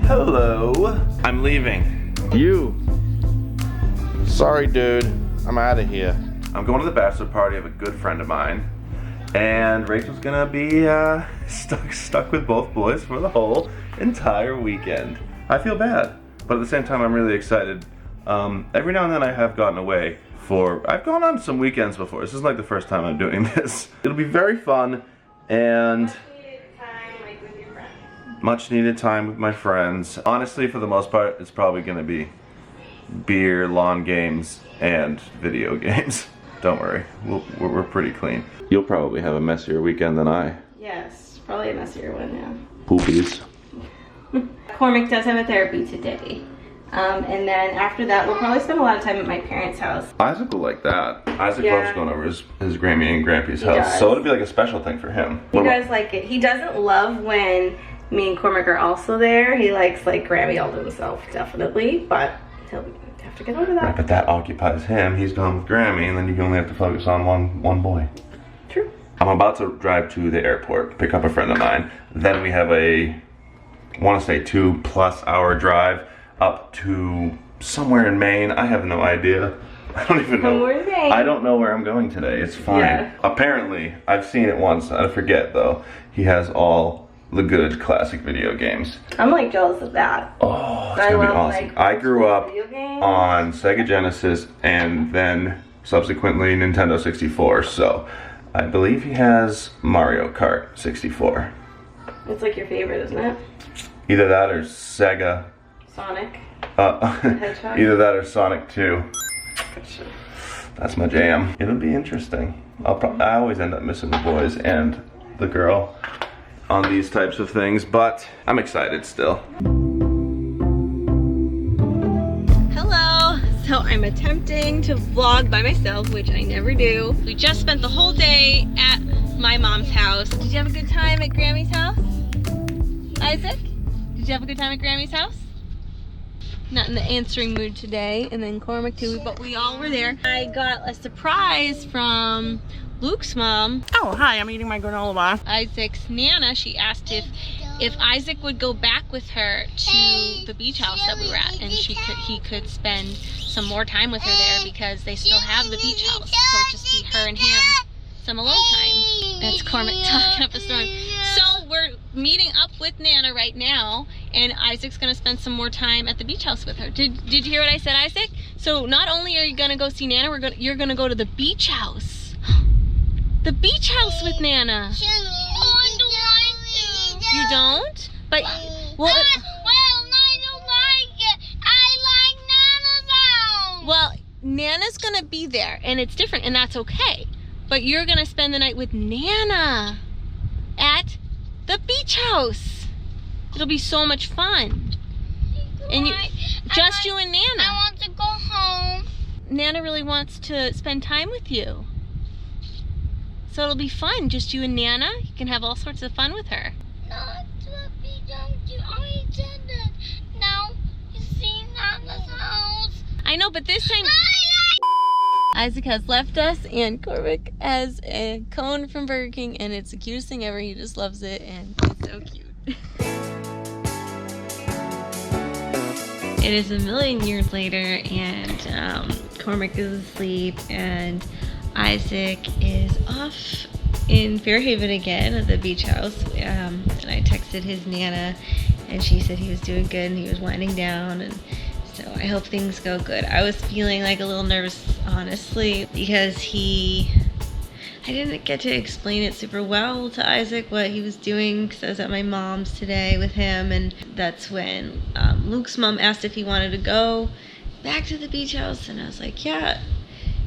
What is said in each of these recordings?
Hello. I'm leaving. You. Sorry, dude. I'm out of here. I'm going to the bachelor party of a good friend of mine. And Rachel's gonna be stuck with both boys for the whole entire weekend. I feel bad, but at the same time I'm really excited. Every now and then I have gotten away I've gone on some weekends before. This isn't like the first time I'm doing this. It'll be very fun and much needed time with my friends. Honestly, for the most part, it's probably gonna be beer, lawn games, and video games. Don't worry, we're pretty clean. You'll probably have a messier weekend than I. Yes, probably a messier one, yeah. Poopies. Cormac does have a therapy today. And then after that, we'll probably spend a lot of time at my parents' house. Isaac will like that. Isaac loves going over his Grammy and Grampy's house, so it'll be like a special thing for him. He does like it. He doesn't love when me and Cormac are also there. He likes like Grammy all to himself, definitely, but he'll have to get over that. Right, but that occupies him. He's gone with Grammy, and then you only have to focus on one boy. True. I'm about to drive to the airport, pick up a friend of mine. Then we have I want to say 2+ hour drive up to somewhere in Maine. I have no idea. I don't even know. I don't know where I'm going today. It's fine. Yeah. Apparently, I've seen it once. I forget though. He has all the good classic video games. I'm like jealous of that. Oh, it's gonna be awesome. Like, I grew up on Sega Genesis and then subsequently Nintendo 64. So I believe he has Mario Kart 64. It's like your favorite, isn't it? Either that or Sega. Sonic. Either that or Sonic 2. That's my jam. It'll be interesting. I always end up missing the boys and the girl on these types of things, but I'm excited still. Hello. So I'm attempting to vlog by myself, which I never do. We just spent the whole day at my mom's house. Did you have a good time at Grammy's house? Isaac? Did you have a good time at Grammy's house? Not in the answering mood today, and then Cormac too, but we all were there. I got a surprise from Luke's mom. Oh, hi, I'm eating my granola bar. Isaac's Nana, she asked if Isaac would go back with her to the beach house that we were at, and he could spend some more time with her there because they still have the beach house, so it'd just be her and him, some alone time. That's Cormac talking up a storm. So we're meeting up with Nana right now, and Isaac's gonna spend some more time at the beach house with her. Did you hear what I said, Isaac? So not only are you gonna go see Nana, you're gonna go to the beach house. The beach house with Nana. I don't want to. You don't? But well, I don't like it. I like Nana's house. Well, Nana's gonna be there, and it's different, and that's okay. But you're gonna spend the night with Nana at the beach house. It'll be so much fun. And you and Nana. I want to go home. Nana really wants to spend time with you. So it'll be fun, just you and Nana. You can have all sorts of fun with her. Not to be done. You already said that. Now you see Nana's house. I know, but this time Isaac has left us, and Cormac has a cone from Burger King, and it's the cutest thing ever. He just loves it, and it's so cute. It is a million years later, and Cormac is asleep, and Isaac is off in Fairhaven again at the beach house. And I texted his Nana, and she said he was doing good and he was winding down, and so I hope things go good. I was feeling like a little nervous, honestly, because I didn't get to explain it super well to Isaac what he was doing, because I was at my mom's today with him, and that's when Luke's mom asked if he wanted to go back to the beach house, and I was like, yeah,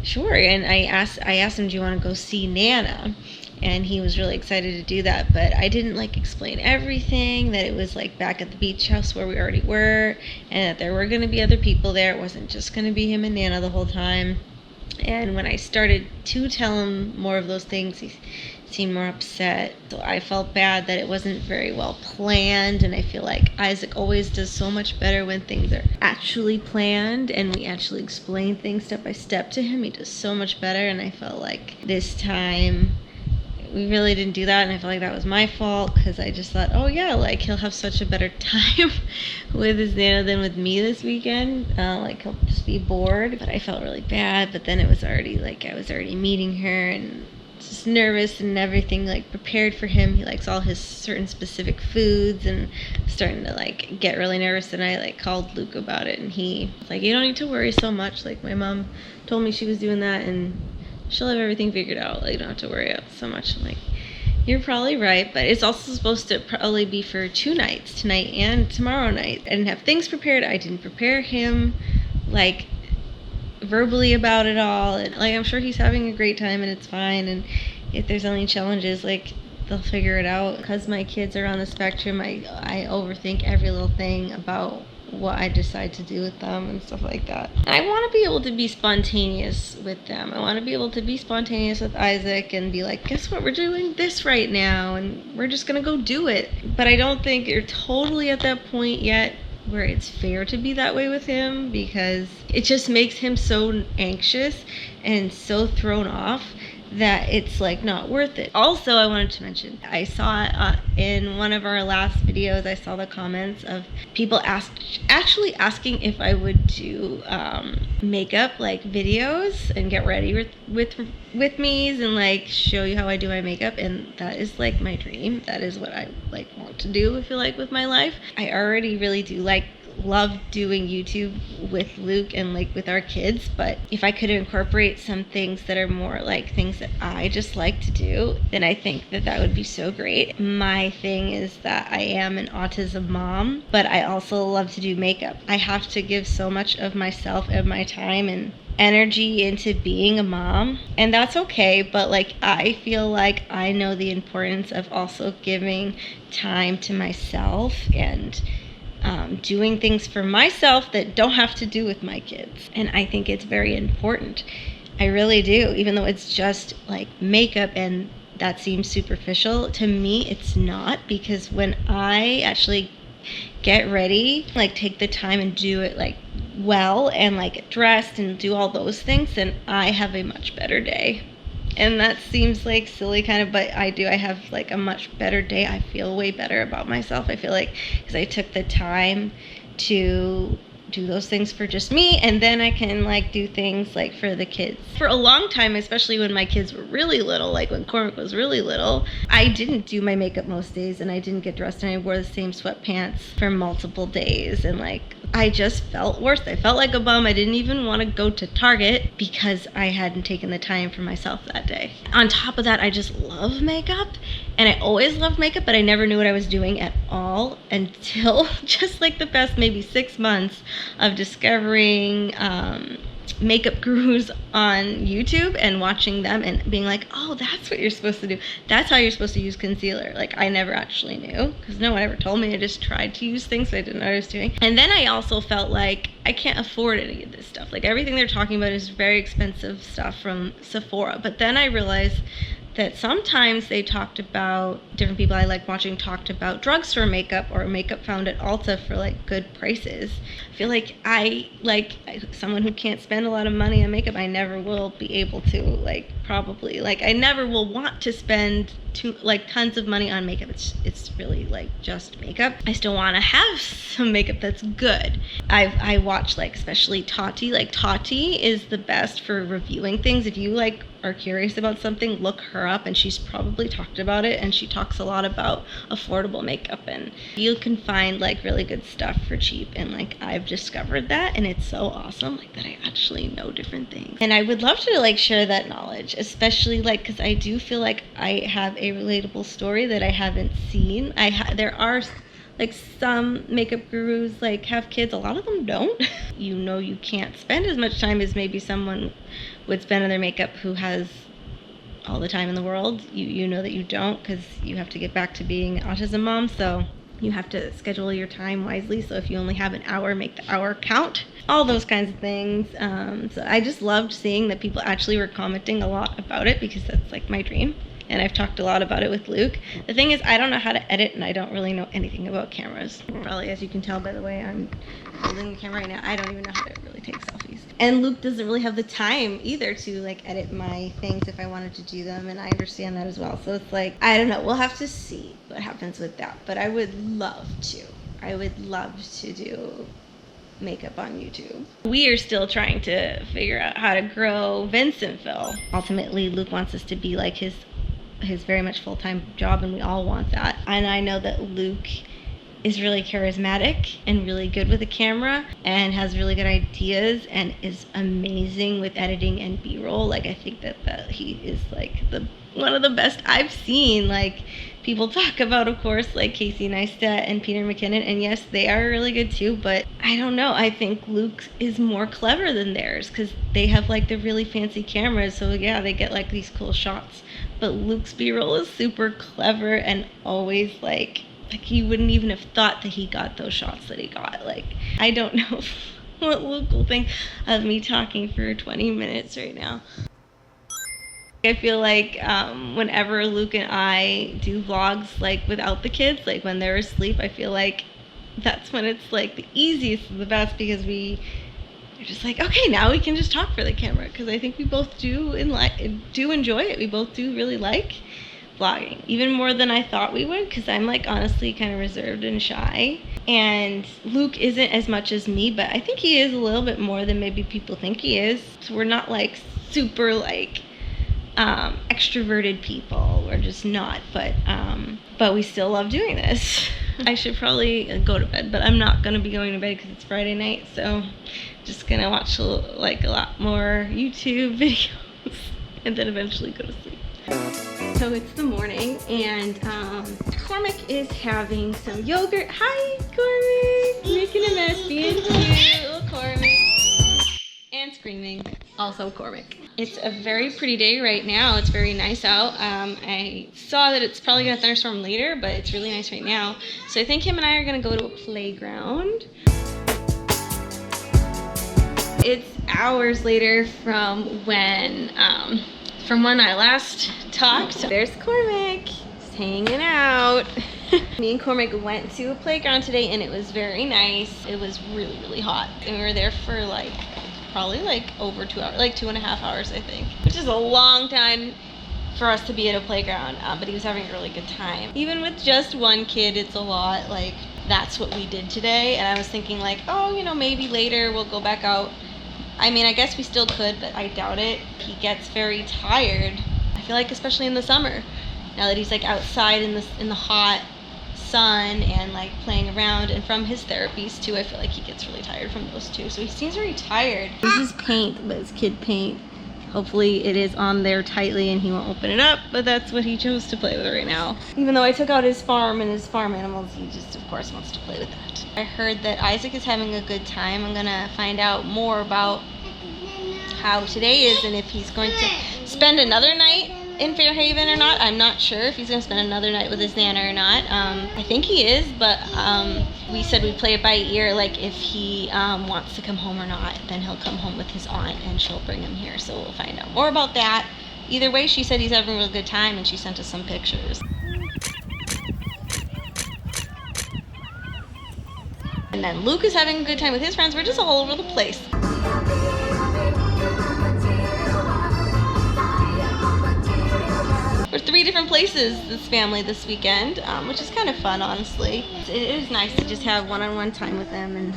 sure. And I asked him, do you want to go see Nana? And he was really excited to do that, but I didn't like explain everything, that it was like back at the beach house where we already were, and that there were going to be other people there. It wasn't just going to be him and Nana the whole time. And when I started to tell him more of those things, he seemed more upset. So I felt bad that it wasn't very well planned, and I feel like Isaac always does so much better when things are actually planned and we actually explain things step by step to him. He does so much better, and I felt like this time we really didn't do that, and I feel like that was my fault because I just thought, oh yeah, like he'll have such a better time with his Nana than with me this weekend. Like he'll just be bored. But I felt really bad. But then it was already like I was already meeting her and just nervous and everything, like prepared for him. He likes all his certain specific foods and starting to like get really nervous. And I like called Luke about it, and he was like, you don't need to worry so much. Like my mom told me she was doing that, and she'll have everything figured out. Like, you don't have to worry so much. I'm like, you're probably right, but it's also supposed to probably be for 2 nights, tonight and tomorrow night. I didn't have things prepared. I didn't prepare him, like, verbally about it all. And, like, I'm sure he's having a great time and it's fine. And if there's any challenges, like, they'll figure it out. Because my kids are on the spectrum, I overthink every little thing about what I decide to do with them and stuff like that. I want to be able to be spontaneous with them. I want to be able to be spontaneous with Isaac and be like, guess what, we're doing this right now and we're just gonna go do it. But I don't think you're totally at that point yet where it's fair to be that way with him, because it just makes him so anxious and so thrown off that it's like not worth it. Also, I wanted to mention, I saw in one of our last videos, I saw the comments of people actually asking if I would do makeup like videos and get ready with me's and like show you how I do my makeup, and that is like my dream. That is what I like want to do, I feel like, with my life. I already really do love doing YouTube with Luke and like with our kids, but if I could incorporate some things that are more like things that I just like to do, then I think that would be so great. My thing is that I am an autism mom, but I also love to do makeup. I have to give so much of myself and my time and energy into being a mom, and that's okay, but like I feel like I know the importance of also giving time to myself and doing things for myself that don't have to do with my kids. And I think it's very important. I really do, even though it's just like makeup and that seems superficial. To me, it's not, because when I actually get ready, like take the time and do it like well and like get dressed and do all those things, then I have a much better day. And that seems like silly kind of, but I have like a much better day. I feel way better about myself. I feel like because I took the time to do those things for just me, and then I can like do things like for the kids. For a long time, especially when my kids were really little, like when Cormac was really little, I didn't do my makeup most days, and I didn't get dressed, and I wore the same sweatpants for multiple days, and like I just felt worse. I felt like a bum. I didn't even want to go to Target because I hadn't taken the time for myself that day. On top of that, I just love makeup, and I always loved makeup, but I never knew what I was doing at all until just like the past maybe 6 months of discovering makeup gurus on YouTube and watching them and being like, oh, that's what you're supposed to do. That's how you're supposed to use concealer. Like, I never actually knew because no one ever told me. I just tried to use things I didn't know what I was doing. And then I also felt like I can't afford any of this stuff. Like, everything they're talking about is very expensive stuff from Sephora. But then I realized that sometimes they talked about, different people I like watching talked about drugstore makeup or makeup found at Ulta for like good prices. I feel like someone who can't spend a lot of money on makeup, I never will be able to, like, probably, like, I never will want to spend tons of money on makeup. It's really like just makeup. I still want to have some makeup that's good. I watch, like, especially Tati. Like, Tati is the best for reviewing things. If you like are curious about something, look her up, and she's probably talked about it, and she talks a lot about affordable makeup, and you can find like really good stuff for cheap, and like I've discovered that, and it's so awesome, like, that I actually know different things. And I would love to like share that knowledge, especially like because I do feel like I have a relatable story that I haven't seen. There are like some makeup gurus like have kids, a lot of them don't. You know, you can't spend as much time as maybe someone would spend on their makeup who has all the time in the world. You know that you don't, because you have to get back to being an autism mom, so you have to schedule your time wisely. So if you only have an hour, make the hour count, all those kinds of things. So I just loved seeing that people actually were commenting a lot about it, because that's like my dream. And I've talked a lot about it with Luke. The thing is, I don't know how to edit, and I don't really know anything about cameras. Probably, as you can tell by the way I'm holding the camera right now, I don't even know how to really take selfies. And Luke doesn't really have the time either to like edit my things if I wanted to do them, and I understand that as well. So it's like, I don't know, we'll have to see what happens with that. But I would love to. I would love to do makeup on YouTube. We are still trying to figure out how to grow Vincentville. Ultimately, Luke wants us to be like his very much full-time job, and we all want that. And I know that Luke is really charismatic and really good with a camera and has really good ideas and is amazing with editing and B-roll. Like, I think that he is like one of the best I've seen. Like, people talk about, of course, like Casey Neistat and Peter McKinnon, and yes, they are really good too, but I don't know. I think Luke is more clever than theirs because they have like the really fancy cameras, so yeah, they get like these cool shots. But Luke's B-roll is super clever and always like you wouldn't even have thought that he got those shots that he got. Like, I don't know what Luke will think of me talking for 20 minutes right now. I feel like whenever Luke and I do vlogs like without the kids, like when they're asleep, I feel like that's when it's like the easiest and the best, because we're just like, okay, now we can just talk for the camera, because I think we both do enjoy it. We both do really like vlogging, even more than I thought we would, because I'm like honestly kind of reserved and shy, and Luke isn't as much as me, but I think he is a little bit more than maybe people think he is. So we're not like super like extroverted people. We're just not, but we still love doing this. I should probably go to bed, but I'm not gonna be going to bed because it's Friday night, so just gonna watch like a lot more YouTube videos and then eventually go to sleep. So it's the morning, and Cormac is having some yogurt. Hi, Cormac! Making a mess, being cute, little Cormac. And screaming, also Cormac. It's a very pretty day right now. It's very nice out. I saw that it's probably gonna thunderstorm later, but it's really nice right now. So I think him and I are gonna go to a playground. It's hours later from when I last talked. There's Cormac, just hanging out. Me and Cormac went to a playground today, and it was very nice. It was really, really hot, and we were there for like probably like over 2 hours, like 2.5 hours, I think, which is a long time for us to be at a playground. But he was having a really good time. Even with just one kid, it's a lot. Like, that's what we did today, and I was thinking like, oh, you know, maybe later we'll go back out. I mean, I guess we still could, but I doubt it. He gets very tired, I feel like, especially in the summer, now that he's like outside in the hot sun and like playing around. And from his therapies too, I feel like he gets really tired from those too, so he seems very tired. This is paint, but it's kid paint. Hopefully it is on there tightly and he won't open it up, but that's what he chose to play with right now. Even though I took out his farm and his farm animals, he just of course wants to play with that. I heard that Isaac is having a good time. I'm gonna find out more about how today is and if he's going to spend another night in Fairhaven or not. I'm not sure if he's gonna spend another night with his Nana or not. I think he is, but we said we'd play it by ear. Like, if he wants to come home or not, then he'll come home with his aunt and she'll bring him here, so we'll find out more about that. Either way, she said he's having a real good time, and she sent us some pictures. And then Luke is having a good time with his friends. We're just all over the place. We're 3 different places, this family, this weekend, which is kind of fun, honestly. It is nice to just have one-on-one time with them and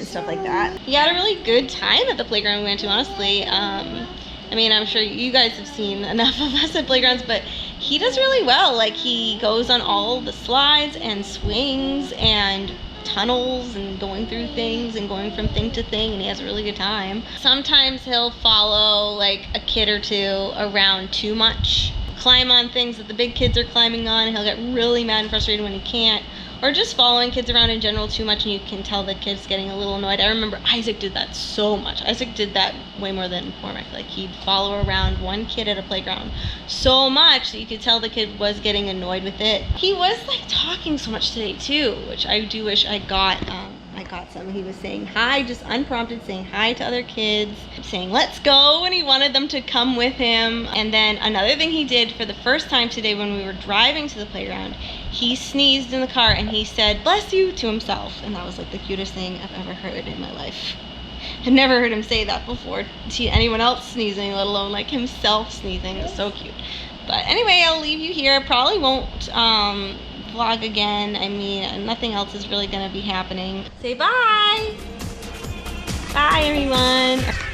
stuff like that. He had a really good time at the playground we went to, honestly. I mean, I'm sure you guys have seen enough of us at playgrounds, but he does really well. Like, he goes on all the slides and swings and tunnels and going through things and going from thing to thing, and he has a really good time. Sometimes he'll follow like a kid or two around too much, climb on things that the big kids are climbing on, and he'll get really mad and frustrated when he can't, or just following kids around in general too much, and you can tell the kid's getting a little annoyed. I remember Isaac did that so much. Isaac did that way more than Cormac. Like, he'd follow around one kid at a playground so much that you could tell the kid was getting annoyed with it. He was like talking so much today too, which I do wish I got some. He was saying hi, just unprompted, saying hi to other kids, saying let's go, and he wanted them to come with him. And then another thing he did for the first time today, when we were driving to the playground, he sneezed in the car and he said bless you to himself, and that was like the cutest thing I've ever heard in my life. I've never heard him say that before to anyone else sneezing, let alone like himself sneezing. It's so cute. But anyway, I'll leave you here. I probably won't vlog again. I mean, nothing else is really gonna be happening. Say bye. Bye, everyone.